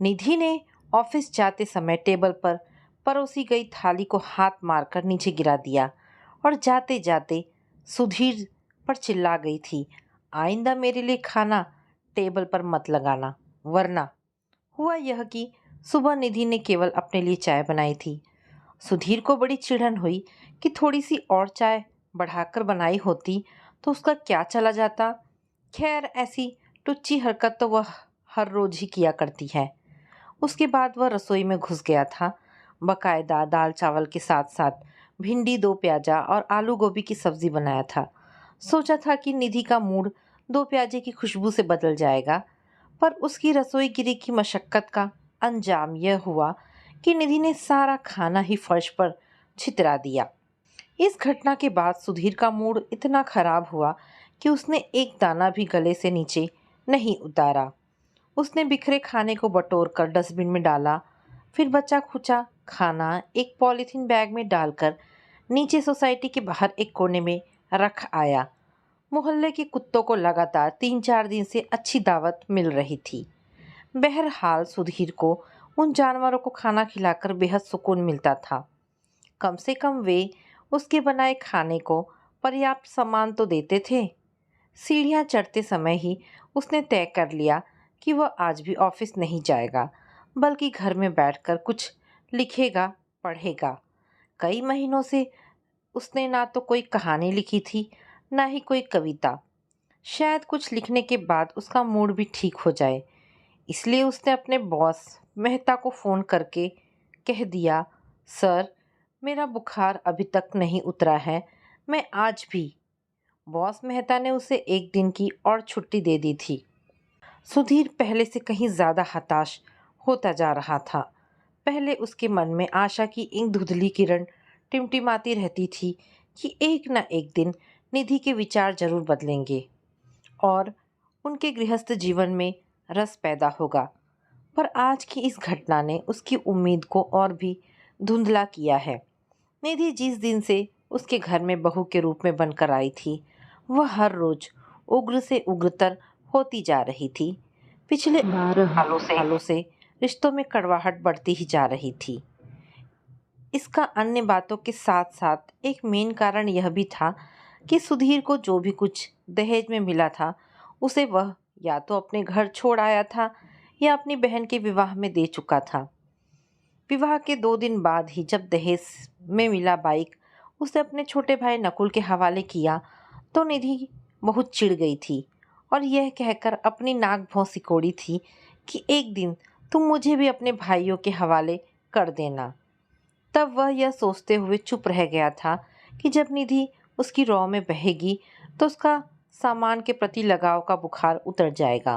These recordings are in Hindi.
निधि ने ऑफिस जाते समय टेबल पर परोसी गई थाली को हाथ मारकर नीचे गिरा दिया और जाते जाते सुधीर पर चिल्ला गई थी, आइंदा मेरे लिए खाना टेबल पर मत लगाना, वरना। हुआ यह कि सुबह निधि ने केवल अपने लिए चाय बनाई थी। सुधीर को बड़ी चिढ़न हुई कि थोड़ी सी और चाय बढ़ाकर बनाई होती तो उसका क्या चला जाता। खैर, ऐसी टुच्ची हरकत तो वह हर रोज ही किया करती है। उसके बाद वह रसोई में घुस गया था। बकायदा दाल चावल के साथ साथ भिंडी, दो प्याजा और आलू गोभी की सब्जी बनाया था। सोचा था कि निधि का मूड दो प्याजे की खुशबू से बदल जाएगा, पर उसकी रसोईगिरी की मशक्कत का अंजाम यह हुआ कि निधि ने सारा खाना ही फर्श पर छितरा दिया। इस घटना के बाद सुधीर का मूड इतना खराब हुआ कि उसने एक दाना भी गले से नीचे नहीं उतारा। उसने बिखरे खाने को बटोरकर डस्टबिन में डाला, फिर बचा खुचा खाना एक पॉलीथीन बैग में डालकर नीचे सोसाइटी के बाहर एक कोने में रख आया। मोहल्ले के कुत्तों को लगातार 3-4 दिन से अच्छी दावत मिल रही थी। बहरहाल सुधीर को उन जानवरों को खाना खिलाकर बेहद सुकून मिलता था। कम से कम वे उसके बनाए खाने को पर्याप्त सामान तो देते थे। सीढ़ियाँ चढ़ते समय ही उसने तय कर लिया कि वह आज भी ऑफिस नहीं जाएगा, बल्कि घर में बैठकर कुछ लिखेगा, पढ़ेगा। कई महीनों से उसने ना तो कोई कहानी लिखी थी, ना ही कोई कविता। शायद कुछ लिखने के बाद उसका मूड भी ठीक हो जाए। इसलिए उसने अपने बॉस मेहता को फ़ोन करके कह दिया, सर, मेरा बुखार अभी तक नहीं उतरा है, मैं आज भी। बॉस मेहता ने उसे एक दिन की और छुट्टी दे दी थी। सुधीर पहले से कहीं ज़्यादा हताश होता जा रहा था। पहले उसके मन में आशा की एक धुंधली किरण टिमटिमाती रहती थी कि एक न एक दिन निधि के विचार जरूर बदलेंगे और उनके गृहस्थ जीवन में रस पैदा होगा। पर आज की इस घटना ने उसकी उम्मीद को और भी धुंधला किया है। निधि जिस दिन से उसके घर में बहू के रूप में बनकर आई थी, वह हर रोज उग्र से उग्रतर होती जा रही थी। पिछले 12 सालों से रिश्तों में कड़वाहट बढ़ती ही जा रही थी। इसका अन्य बातों के साथ साथ एक मेन कारण यह भी था कि सुधीर को जो भी कुछ दहेज में मिला था, उसे वह या तो अपने घर छोड़ आया था या अपनी बहन के विवाह में दे चुका था। विवाह के 2 दिन बाद ही जब दहेज में मिला बाइक उसे अपने छोटे भाई नकुल के हवाले किया, तो निधि बहुत चिढ़ गई थी और यह कहकर अपनी नाक भौं सिकोड़ी थी कि एक दिन तुम मुझे भी अपने भाइयों के हवाले कर देना। तब वह यह सोचते हुए चुप रह गया था कि जब निधि उसकी रौ में बहेगी तो उसका सामान के प्रति लगाव का बुखार उतर जाएगा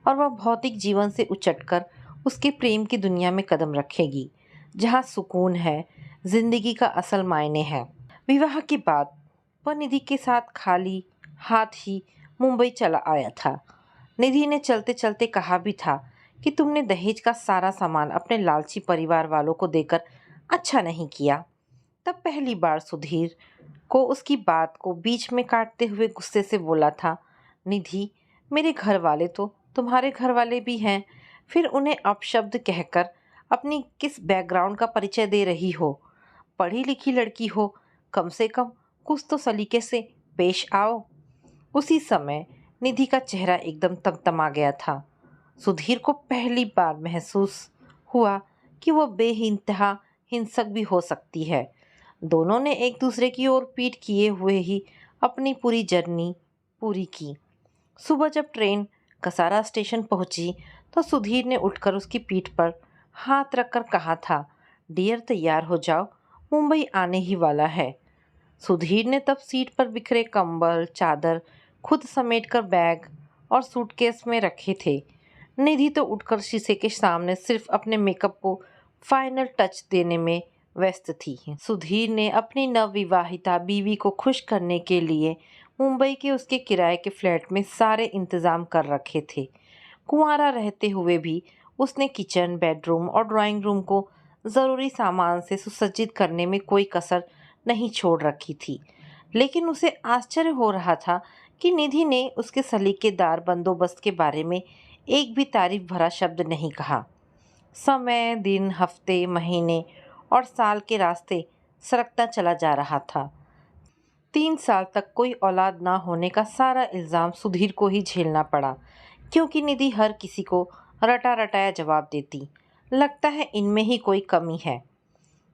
और वह भौतिक जीवन से उचटकर उसके प्रेम की दुनिया में कदम रखेगी, जहाँ सुकून है, जिंदगी का असल मायने है। विवाह के बाद वह निधि के साथ खाली हाथ ही मुंबई चला आया था। निधि ने चलते चलते कहा भी था कि तुमने दहेज का सारा सामान अपने लालची परिवार वालों को देकर अच्छा नहीं किया। तब पहली बार सुधीर को उसकी बात को बीच में काटते हुए गुस्से से बोला था, निधि, मेरे घर वाले तो तुम्हारे घर वाले भी हैं, फिर उन्हें अपशब्द कहकर अपनी किस बैकग्राउंड का परिचय दे रही हो? पढ़ी लिखी लड़की हो, कम से कम कुछ तो सलीके से पेश आओ। उसी समय निधि का चेहरा एकदम तमतमा गया था। सुधीर को पहली बार महसूस हुआ कि वह बेइंतहा हिंसक भी हो सकती है। दोनों ने एक दूसरे की ओर पीठ किए हुए ही अपनी पूरी जर्नी पूरी की। सुबह जब ट्रेन कसारा स्टेशन पहुंची तो सुधीर ने उठकर उसकी पीठ पर हाथ रखकर कहा था, डियर, तैयार हो जाओ, मुंबई आने ही वाला है। सुधीर ने तब सीट पर बिखरे कंबल, चादर खुद समेटकर बैग और सूटकेस में रखे थे। निधि तो उठकर शीशे के सामने सिर्फ अपने मेकअप को फाइनल टच देने में व्यस्त थी। सुधीर ने अपनी नवविवाहिता बीवी को खुश करने के लिए मुंबई के उसके किराए के फ्लैट में सारे इंतजाम कर रखे थे। कुंवारा रहते हुए भी उसने किचन, बेडरूम और ड्राइंग रूम को ज़रूरी सामान से सुसज्जित करने में कोई कसर नहीं छोड़ रखी थी। लेकिन उसे आश्चर्य हो रहा था कि निधि ने उसके सलीकेदार बंदोबस्त के बारे में एक भी तारीफ भरा शब्द नहीं कहा। समय, दिन, हफ्ते, महीने और साल के रास्ते सरकता चला जा रहा था। 3 साल तक कोई औलाद ना होने का सारा इल्ज़ाम सुधीर को ही झेलना पड़ा, क्योंकि निधि हर किसी को रटा रटाया जवाब देती। लगता है इनमें ही कोई कमी है।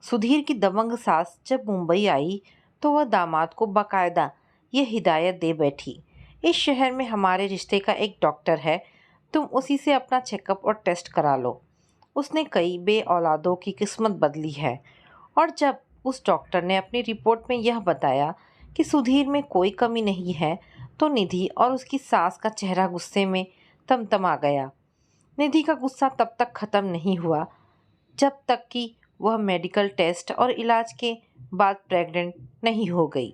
सुधीर की दबंग सास जब मुंबई आई तो वह दामाद को बाकायदा ये हिदायत दे बैठी, इस शहर में हमारे रिश्ते का एक डॉक्टर है, तुम उसी से अपना चेकअप और टेस्ट करा लो। उसने कई बे औलादों की किस्मत बदली है। और जब उस डॉक्टर ने अपनी रिपोर्ट में यह बताया कि सुधीर में कोई कमी नहीं है, तो निधि और उसकी सास का चेहरा गुस्से में तमतमा गया। निधि का गुस्सा तब तक खत्म नहीं हुआ जब तक कि वह मेडिकल टेस्ट और इलाज के बाद प्रेग्नेंट नहीं हो गई।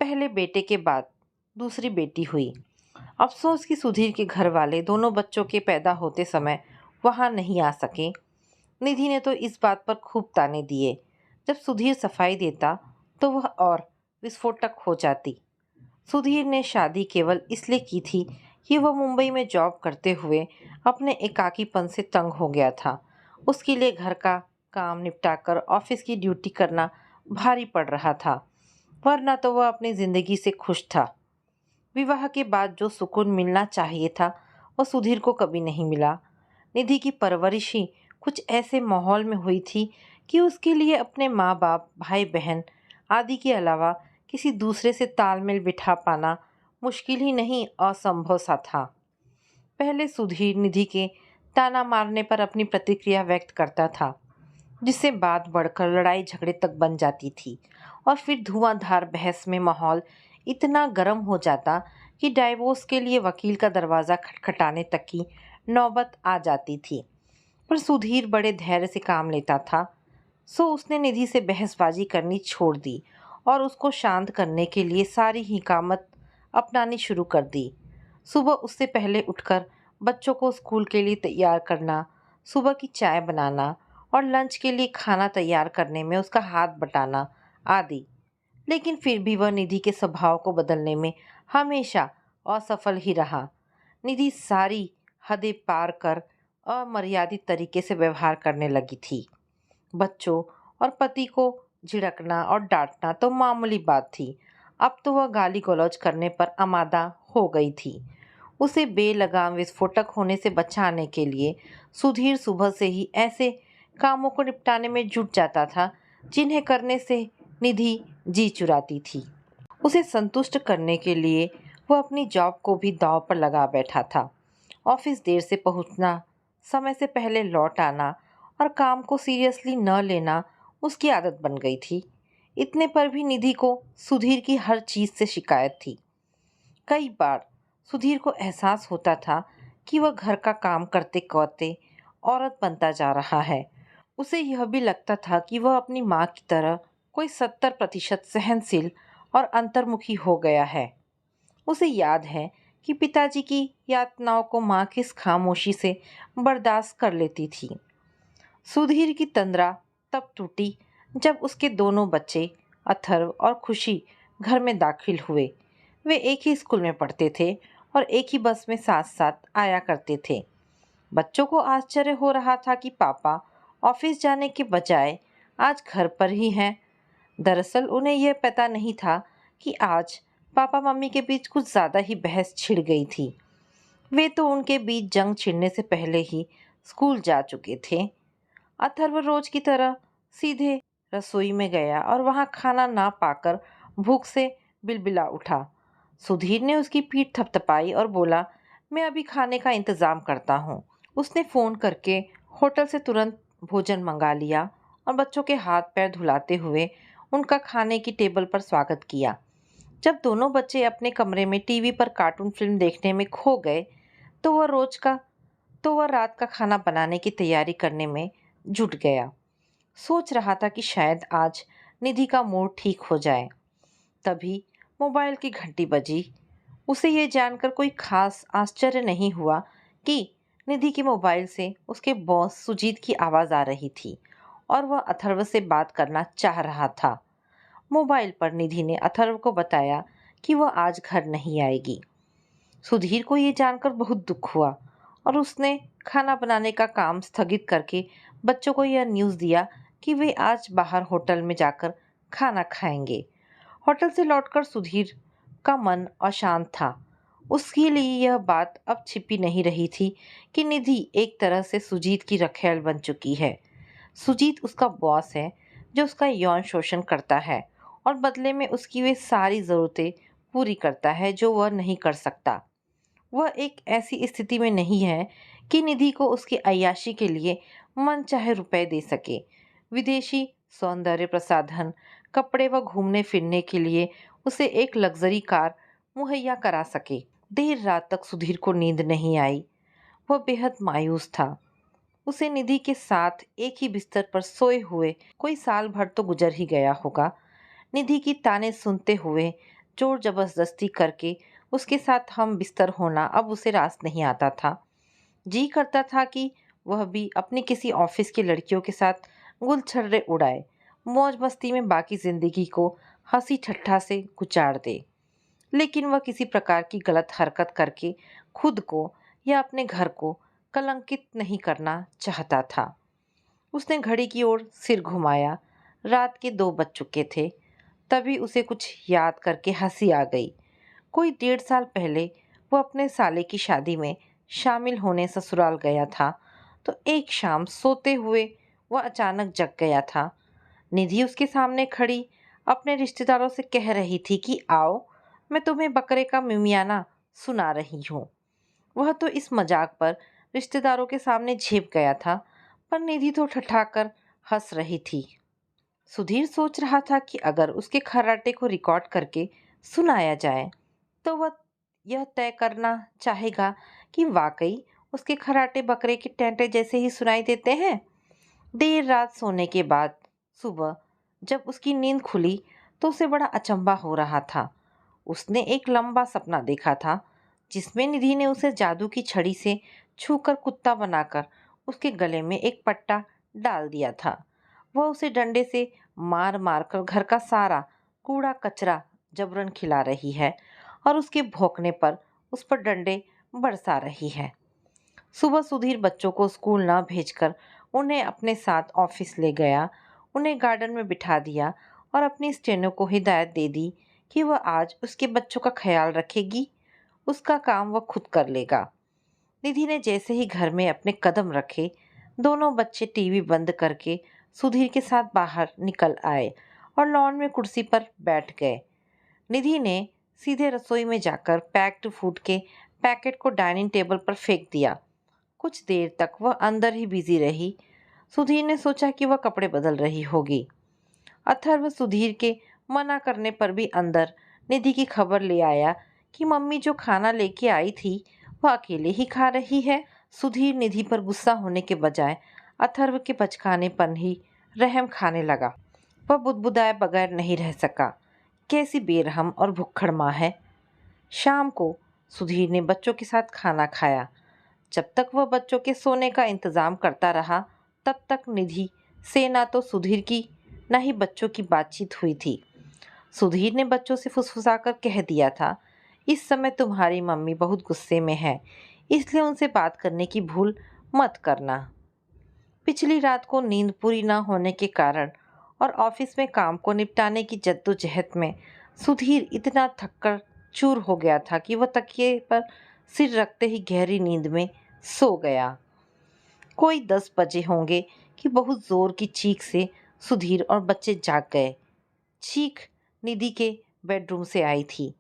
पहले बेटे के बाद दूसरी बेटी हुई। अफसोस कि सुधीर के घर वाले दोनों बच्चों के पैदा होते समय वहां नहीं आ सके। निधि ने तो इस बात पर खूब ताने दिए। जब सुधीर सफाई देता तो वह और विस्फोटक हो जाती। सुधीर ने शादी केवल इसलिए की थी कि वह मुंबई में जॉब करते हुए अपने एकाकीपन से तंग हो गया था। उसके लिए घर का काम निपटाकर ऑफिस की ड्यूटी करना भारी पड़ रहा था, वरना तो वह अपनी ज़िंदगी से खुश था। विवाह के बाद जो सुकून मिलना चाहिए था वह सुधीर को कभी नहीं मिला। निधि की परवरिश ही कुछ ऐसे माहौल में हुई थी कि उसके लिए अपने माँ बाप, भाई बहन आदि के अलावा किसी दूसरे से तालमेल बिठा पाना मुश्किल ही नहीं, असंभव सा था। पहले सुधीर निधि के ताना मारने पर अपनी प्रतिक्रिया व्यक्त करता था, जिससे बात बढ़कर लड़ाई झगड़े तक बन जाती थी, और फिर धुआंधार बहस में माहौल इतना गर्म हो जाता कि डाइवोर्स के लिए वकील का दरवाज़ा खटखटाने तक की नौबत आ जाती थी। पर सुधीर बड़े धैर्य से काम लेता था, सो उसने निधि से बहसबाजी करनी छोड़ दी और उसको शांत करने के लिए सारी हिकामत अपनानी शुरू कर दी। सुबह उससे पहले उठकर बच्चों को स्कूल के लिए तैयार करना, सुबह की चाय बनाना और लंच के लिए खाना तैयार करने में उसका हाथ बटाना आदि। लेकिन फिर भी वह निधि के स्वभाव को बदलने में हमेशा असफल ही रहा। निधि सारी हदें पार कर अमर्यादित तरीके से व्यवहार करने लगी थी। बच्चों और पति को झिड़कना और डांटना तो मामूली बात थी। अब तो वह गाली गलौज करने पर आमादा हो गई थी। उसे बेलगाम विस्फोटक होने से बचाने के लिए सुधीर सुबह से ही ऐसे कामों को निपटाने में जुट जाता था जिन्हें करने से निधि जी चुराती थी। उसे संतुष्ट करने के लिए वह अपनी जॉब को भी दांव पर लगा बैठा था। ऑफिस देर से पहुंचना, समय से पहले लौट आना और काम को सीरियसली न लेना उसकी आदत बन गई थी। इतने पर भी निधि को सुधीर की हर चीज़ से शिकायत थी। कई बार सुधीर को एहसास होता था कि वह घर का काम करते करते औरत बनता जा रहा है। उसे यह भी लगता था कि वह अपनी माँ की तरह कोई 70% सहनशील और अंतर्मुखी हो गया है। उसे याद है कि पिताजी की यातनाओं को माँ किस खामोशी से बर्दाश्त कर लेती थी। सुधीर की तंद्रा तब टूटी जब उसके दोनों बच्चे अथर्व और खुशी घर में दाखिल हुए। वे एक ही स्कूल में पढ़ते थे और एक ही बस में साथ साथ आया करते थे। बच्चों को आश्चर्य हो रहा था कि पापा ऑफिस जाने के बजाय आज घर पर ही हैं। दरअसल उन्हें यह पता नहीं था कि आज पापा मम्मी के बीच कुछ ज़्यादा ही बहस छिड़ गई थी। वे तो उनके बीच जंग छिड़ने से पहले ही स्कूल जा चुके थे। अथर्व रोज की तरह सीधे रसोई में गया और वहां खाना ना पाकर भूख से बिलबिला उठा। सुधीर ने उसकी पीठ थपथपाई और बोला, मैं अभी खाने का इंतज़ाम करता हूँ। उसने फ़ोन करके होटल से तुरंत भोजन मंगा लिया और बच्चों के हाथ पैर धुलाते हुए उनका खाने की टेबल पर स्वागत किया। जब दोनों बच्चे अपने कमरे में टीवी पर कार्टून फिल्म देखने में खो गए तो वह रात का खाना बनाने की तैयारी करने में जुट गया। सोच रहा था कि शायद आज निधि का मूड ठीक हो जाए। तभी मोबाइल की घंटी बजी। उसे ये जानकर कोई खास आश्चर्य नहीं हुआ कि निधि के मोबाइल से उसके बॉस सुजीत की आवाज़ आ रही थी और वह अथर्व से बात करना चाह रहा था। मोबाइल पर निधि ने अथर्व को बताया कि वह आज घर नहीं आएगी। सुधीर को ये जानकर बहुत दुख हुआ और उसने खाना बनाने का काम स्थगित करके बच्चों को यह न्यूज़ दिया कि वे आज बाहर होटल में जाकर खाना खाएंगे। होटल से लौटकर सुधीर का मन अशांत था। उसके लिए यह बात अब छिपी नहीं रही थी कि निधि एक तरह से सुजीत की रखैल बन चुकी है। सुजीत उसका बॉस है जो उसका यौन शोषण करता है और बदले में उसकी वे सारी ज़रूरतें पूरी करता है जो वह नहीं कर सकता। वह एक ऐसी स्थिति में नहीं है कि निधि को उसकी अय्याशी के लिए मनचाहे रुपए दे सके। विदेशी सौंदर्य प्रसाधन, कपड़े व घूमने फिरने के लिए उसे एक लग्जरी कार मुहैया करा सके। देर रात तक सुधीर को नींद नहीं आई। वह बेहद मायूस था। उसे निधि के साथ एक ही बिस्तर पर सोए हुए कोई साल भर तो गुजर ही गया होगा। निधि की ताने सुनते हुए जोर जबरदस्ती करके उसके साथ हम बिस्तर होना अब उसे रास नहीं आता था। जी करता था कि वह भी अपनी किसी ऑफिस की लड़कियों के साथ गुलछर्रे उड़ाए, मौज मस्ती में बाकी जिंदगी को हंसी ठट्ठा से गुजार दे। लेकिन वह किसी प्रकार की गलत हरकत करके खुद को या अपने घर को कलंकित नहीं करना चाहता था। उसने घड़ी की ओर सिर घुमाया। रात के 2 बज चुके थे। तभी उसे कुछ याद करके हंसी आ गई। कोई 1.5 साल पहले वो अपने साले की शादी में शामिल होने ससुराल गया था, तो एक शाम सोते हुए वह अचानक जग गया था। निधि उसके सामने खड़ी अपने रिश्तेदारों से कह रही थी कि आओ, मैं तुम्हें बकरे का मिमियाना सुना रही हूँ। वह तो इस मजाक पर रिश्तेदारों के सामने झेप गया था, पर निधि तो ठठाकर हंस रही थी। सुधीर सोच रहा था कि अगर उसके खर्राटे को रिकॉर्ड करके सुनाया जाए तो वह यह तय करना चाहेगा कि वाकई उसके खर्राटे बकरे के टेंटे जैसे ही सुनाई देते हैं। देर रात सोने के बाद सुबह जब उसकी नींद खुली तो उसे बड़ा अचंभा हो रहा था। उसने एक लंबा सपना देखा था जिसमें निधि ने उसे जादू की छड़ी से छूकर कुत्ता बनाकर उसके गले में एक पट्टा डाल दिया था। वह उसे डंडे से मार मार कर घर का सारा कूड़ा कचरा जबरन खिला रही है और उसके भौंकने पर उस पर डंडे बरसा रही है। सुबह सुधीर बच्चों को स्कूल न भेजकर उन्हें अपने साथ ऑफिस ले गया। उन्हें गार्डन में बिठा दिया और अपनी स्टेनो को हिदायत दे दी कि वह आज उसके बच्चों का ख्याल रखेगी। उसका काम वह खुद कर लेगा। निधि ने जैसे ही घर में अपने कदम रखे, दोनों बच्चे टीवी बंद करके सुधीर के साथ बाहर निकल आए और लॉन में कुर्सी पर बैठ गए। निधि ने सीधे रसोई में जाकर पैक्ड फूड के पैकेट को डाइनिंग टेबल पर फेंक दिया। कुछ देर तक वह अंदर ही बिजी रही। सुधीर ने सोचा कि वह कपड़े बदल रही होगी। अथर्व सुधीर के मना करने पर भी अंदर निधि की खबर ले आया कि मम्मी जो खाना लेके आई थी वह अकेले ही खा रही है। सुधीर निधि पर गुस्सा होने के बजाय अथर्व के बचकानेपन ही रहम खाने लगा। वह बुदबुदाए बगैर नहीं रह सका। कैसी बेरहम और भुक्खड़ माँ है। शाम को सुधीर ने बच्चों के साथ खाना खाया। जब तक वह बच्चों के सोने का इंतजाम करता रहा, तब तक निधि से ना तो सुधीर की न ही बच्चों की बातचीत हुई थी। सुधीर ने बच्चों से फुसफुसाकर कह दिया था, इस समय तुम्हारी मम्मी बहुत गुस्से में है, इसलिए उनसे बात करने की भूल मत करना। पिछली रात को नींद पूरी न होने के कारण और ऑफिस में काम को निपटाने की जद्दोजहद में सुधीर इतना थककर चूर हो गया था कि वह तकिए पर सिर रखते ही गहरी नींद में सो गया। कोई 10 बजे होंगे कि बहुत जोर की चीख से सुधीर और बच्चे जाग गए। चीख निधि के बेडरूम से आई थी,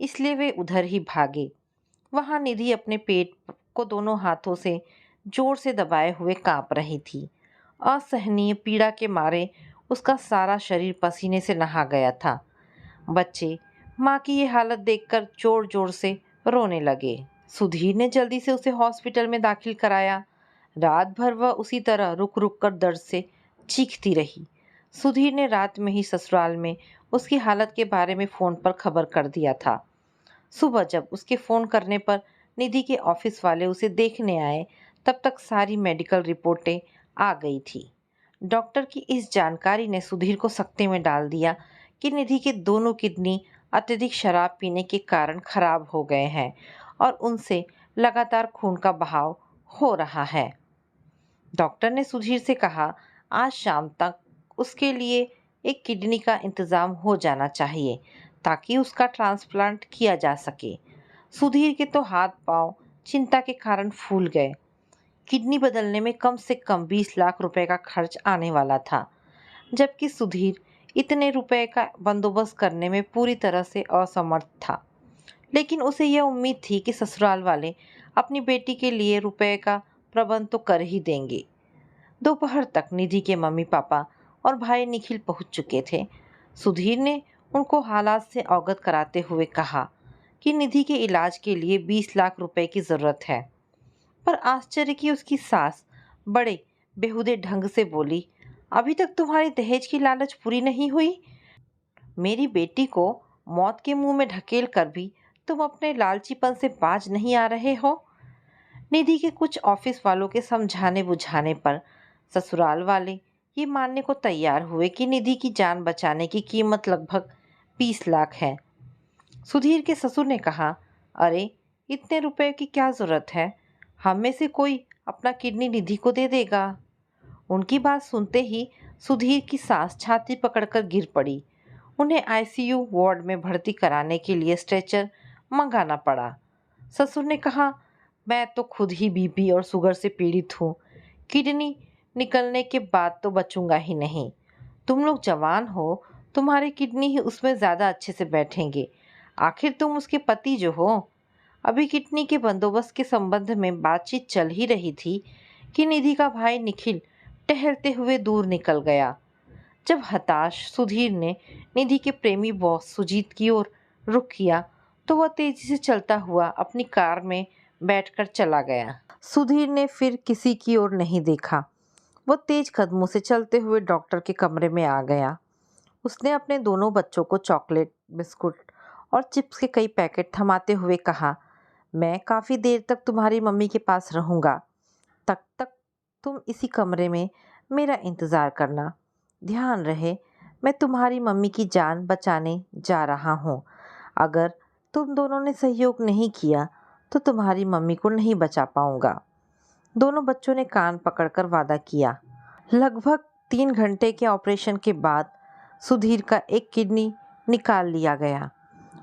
इसलिए वे उधर ही भागे। वहां निधि अपने पेट को दोनों हाथों से जोर से दबाए हुए कांप रही थी। असहनीय पीड़ा के मारे उसका सारा शरीर पसीने से नहा गया था। बच्चे माँ की ये हालत देखकर जोर जोर से रोने लगे। सुधीर ने जल्दी से उसे हॉस्पिटल में दाखिल कराया। रात भर वह उसी तरह रुक रुक कर दर्द से चीखती रही। सुधीर ने रात में ही ससुराल में उसकी हालत के बारे में फ़ोन पर खबर कर दिया था। सुबह जब उसके फ़ोन करने पर निधि के ऑफिस वाले उसे देखने आए, तब तक सारी मेडिकल रिपोर्टें आ गई थी। डॉक्टर की इस जानकारी ने सुधीर को सकते में डाल दिया कि निधि के दोनों किडनी अत्यधिक शराब पीने के कारण खराब हो गए हैं और उनसे लगातार खून का बहाव हो रहा है। डॉक्टर ने सुधीर से कहा, आज शाम तक उसके लिए एक किडनी का इंतजाम हो जाना चाहिए ताकि उसका ट्रांसप्लांट किया जा सके। सुधीर के तो हाथ पांव चिंता के कारण फूल गए। किडनी बदलने में कम से कम 20 लाख रुपए का खर्च आने वाला था, जबकि सुधीर इतने रुपए का बंदोबस्त करने में पूरी तरह से असमर्थ था। लेकिन उसे यह उम्मीद थी कि ससुराल वाले अपनी बेटी के लिए रुपए का प्रबंध तो कर ही देंगे। दोपहर तक निधि के मम्मी पापा और भाई निखिल पहुंच चुके थे। सुधीर ने उनको हालात से अवगत कराते हुए कहा कि निधि के इलाज के लिए 20 लाख रुपए की जरूरत है। पर आश्चर्य की उसकी सास बड़े बेहुदे ढंग से बोली, अभी तक तुम्हारी दहेज की लालच पूरी नहीं हुई। मेरी बेटी को मौत के मुंह में ढकेल कर भी तुम अपने लालचीपन से बाज नहीं आ रहे हो। निधि के कुछ ऑफिस वालों के समझाने बुझाने पर ससुराल वाले ये मानने को तैयार हुए कि निधि की जान बचाने की कीमत लगभग 20 लाख है। सुधीर के ससुर ने कहा, अरे इतने रुपए की क्या जरूरत है, हम में से कोई अपना किडनी निधि को दे देगा। उनकी बात सुनते ही सुधीर की सास छाती पकड़कर गिर पड़ी। उन्हें आईसीयू वार्ड में भर्ती कराने के लिए स्ट्रेचर मंगाना पड़ा। ससुर ने कहा, मैं तो खुद ही बीपी और शुगर से पीड़ित हूँ। किडनी निकलने के बाद तो बचूंगा ही नहीं। तुम लोग जवान हो, तुम्हारी किडनी ही उसमें ज़्यादा अच्छे से बैठेंगे। आखिर तुम उसके पति जो हो। अभी किडनी के बंदोबस्त के संबंध में बातचीत चल ही रही थी कि निधि का भाई निखिल टहलते हुए दूर निकल गया। जब हताश सुधीर ने निधि के प्रेमी बॉस सुजीत की ओर रुख किया तो वह तेजी से चलता हुआ अपनी कार में बैठकर चला गया। सुधीर ने फिर किसी की ओर नहीं देखा। वह तेज कदमों से चलते हुए डॉक्टर के कमरे में आ गया। उसने अपने दोनों बच्चों को चॉकलेट, बिस्कुट और चिप्स के कई पैकेट थमाते हुए कहा, मैं काफ़ी देर तक तुम्हारी मम्मी के पास रहूँगा। तब तक तुम इसी कमरे में मेरा इंतज़ार करना। ध्यान रहे, मैं तुम्हारी मम्मी की जान बचाने जा रहा हूँ। अगर तुम दोनों ने सहयोग नहीं किया तो तुम्हारी मम्मी को नहीं बचा पाऊँगा। दोनों बच्चों ने कान पकड़कर वादा किया। लगभग 3 घंटे के ऑपरेशन के बाद सुधीर का एक किडनी निकाल लिया गया।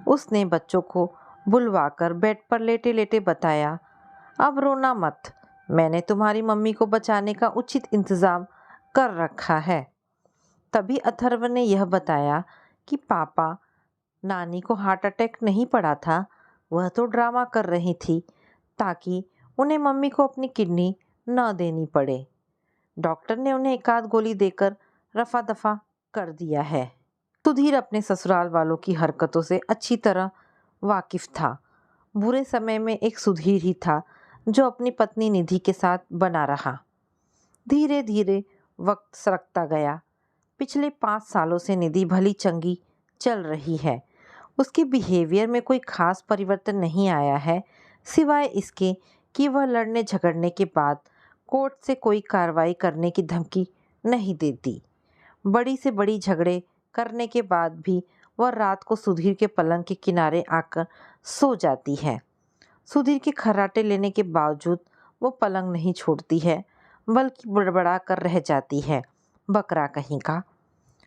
उसने बच्चों को बुलवाकर बेड पर लेटे लेटे बताया, अब रोना मत, मैंने तुम्हारी मम्मी को बचाने का उचित इंतज़ाम कर रखा है। तभी अथर्व ने यह बताया कि पापा, नानी को हार्ट अटैक नहीं पड़ा था, वह तो ड्रामा कर रही थी ताकि उन्हें मम्मी को अपनी किडनी न देनी पड़े। डॉक्टर ने उन्हें एक आध गोली देकर रफा दफा कर दिया है। सुधीर अपने ससुराल वालों की हरकतों से अच्छी तरह वाकिफ था। बुरे समय में एक सुधीर ही था जो अपनी पत्नी निधि के साथ बना रहा। धीरे धीरे वक्त सरकता गया। पिछले 5 सालों से निधि भली चंगी चल रही है। उसके बिहेवियर में कोई खास परिवर्तन नहीं आया है, सिवाय इसके कि वह लड़ने झगड़ने के बाद कोर्ट से कोई कार्रवाई करने की धमकी नहीं देती। बड़ी से बड़ी झगड़े करने के बाद भी वह रात को सुधीर के पलंग के किनारे आकर सो जाती है। सुधीर के खर्राटे लेने के बावजूद वो पलंग नहीं छोड़ती है, बल्कि बड़बड़ा कर रह जाती है, बकरा कहीं का।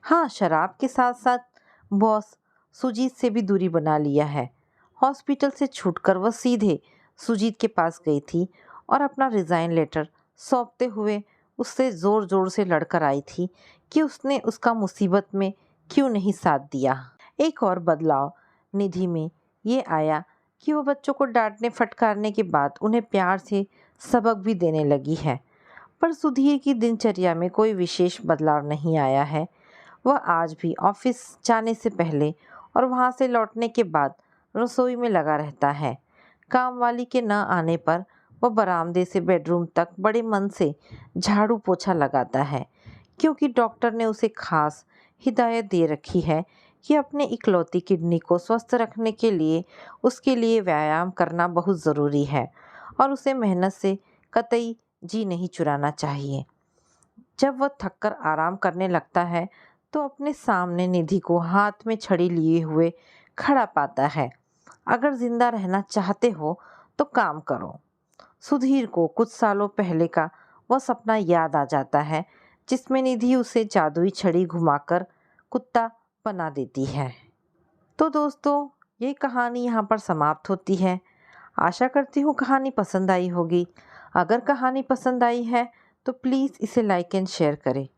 हाँ, शराब के साथ साथ बॉस सुजीत से भी दूरी बना लिया है। हॉस्पिटल से छूटकर वह सीधे सुजीत के पास गई थी और अपना रिज़ाइन लेटर सौंपते हुए उससे ज़ोर ज़ोर से लड़कर आई थी कि उसने उसका मुसीबत में क्यों नहीं साथ दिया। एक और बदलाव निधि में ये आया कि वो बच्चों को डांटने फटकारने के बाद उन्हें प्यार से सबक भी देने लगी है। पर सुधीर की दिनचर्या में कोई विशेष बदलाव नहीं आया है। वह आज भी ऑफिस जाने से पहले और वहाँ से लौटने के बाद रसोई में लगा रहता है। काम वाली के न आने पर वह बरामदे से बेडरूम तक बड़े मन से झाड़ू पोछा लगाता है, क्योंकि डॉक्टर ने उसे खास हिदायत दे रखी है कि अपने इकलौती किडनी को स्वस्थ रखने के लिए उसके लिए व्यायाम करना बहुत ज़रूरी है और उसे मेहनत से कतई जी नहीं चुराना चाहिए। जब वह थककर आराम करने लगता है तो अपने सामने निधि को हाथ में छड़ी लिए हुए खड़ा पाता है। अगर जिंदा रहना चाहते हो तो काम करो। सुधीर को कुछ सालों पहले का वह सपना याद आ जाता है जिसमें निधि उसे जादुई छड़ी घुमाकर कुत्ता बना देती है। तो दोस्तों, ये कहानी यहाँ पर समाप्त होती है। आशा करती हूँ कहानी पसंद आई होगी। अगर कहानी पसंद आई है तो प्लीज़ इसे लाइक एंड शेयर करें।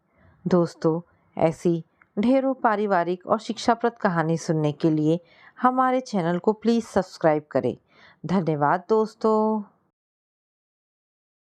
दोस्तों, ऐसी ढेरों पारिवारिक और शिक्षाप्रद कहानी सुनने के लिए हमारे चैनल को प्लीज़ सब्सक्राइब करें। धन्यवाद दोस्तों।